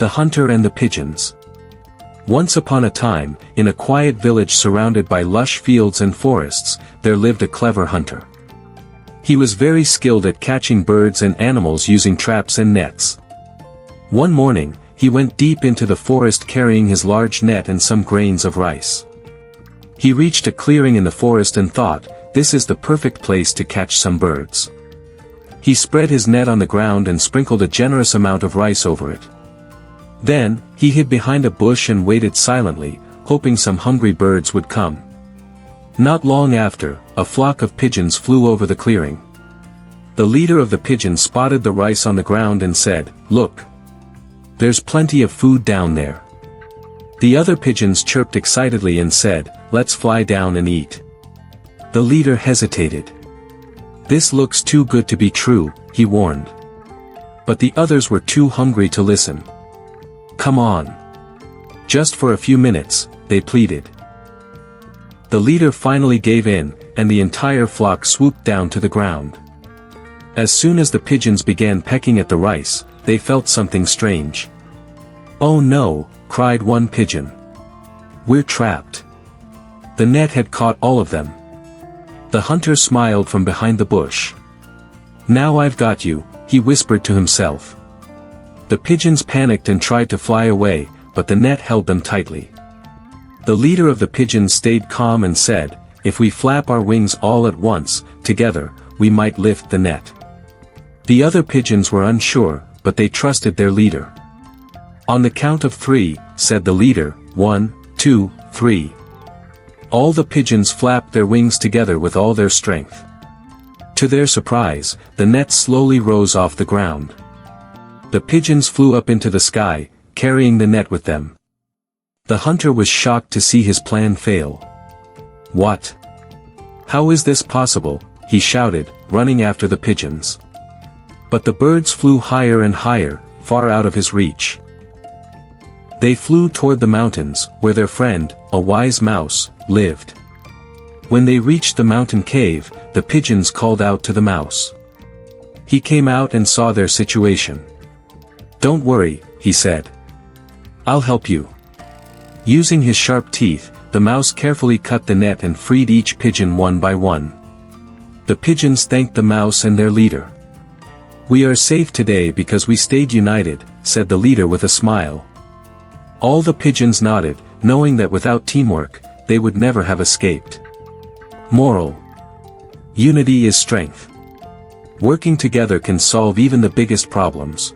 The Hunter and the Pigeons. Once upon a time, in a quiet village surrounded by lush fields and forests, there lived a clever hunter. He was very skilled at catching birds and animals using traps and nets. One morning, he went deep into the forest carrying his large net and some grains of rice. He reached a clearing in the forest and thought, "This is the perfect place to catch some birds." He spread his net on the ground and sprinkled a generous amount of rice over it. Then, he hid behind a bush and waited silently, hoping some hungry birds would come. Not long after, a flock of pigeons flew over the clearing. The leader of the pigeons spotted the rice on the ground and said, "Look! There's plenty of food down there." The other pigeons chirped excitedly and said, "Let's fly down and eat." The leader hesitated. "This looks too good to be true," he warned. But the others were too hungry to listen. "Come on. Just for a few minutes," they pleaded. The leader finally gave in, and the entire flock swooped down to the ground. As soon as the pigeons began pecking at the rice, they felt something strange. "Oh no," cried one pigeon. "We're trapped." The net had caught all of them. The hunter smiled from behind the bush. "Now I've got you," he whispered to himself. The pigeons panicked and tried to fly away, but the net held them tightly. The leader of the pigeons stayed calm and said, "If we flap our wings all at once, together, we might lift the net." The other pigeons were unsure, but they trusted their leader. "On the count of 3, said the leader, 1, 2, 3. All the pigeons flapped their wings together with all their strength. To their surprise, the net slowly rose off the ground. The pigeons flew up into the sky, carrying the net with them. The hunter was shocked to see his plan fail. "What? How is this possible?" he shouted, running after the pigeons. But the birds flew higher and higher, far out of his reach. They flew toward the mountains, where their friend, a wise mouse, lived. When they reached the mountain cave, the pigeons called out to the mouse. He came out and saw their situation. "Don't worry," he said. "I'll help you." Using his sharp teeth, the mouse carefully cut the net and freed each pigeon one by one. The pigeons thanked the mouse and their leader. "We are safe today because we stayed united," said the leader with a smile. All the pigeons nodded, knowing that without teamwork, they would never have escaped. Moral: unity is strength. Working together can solve even the biggest problems.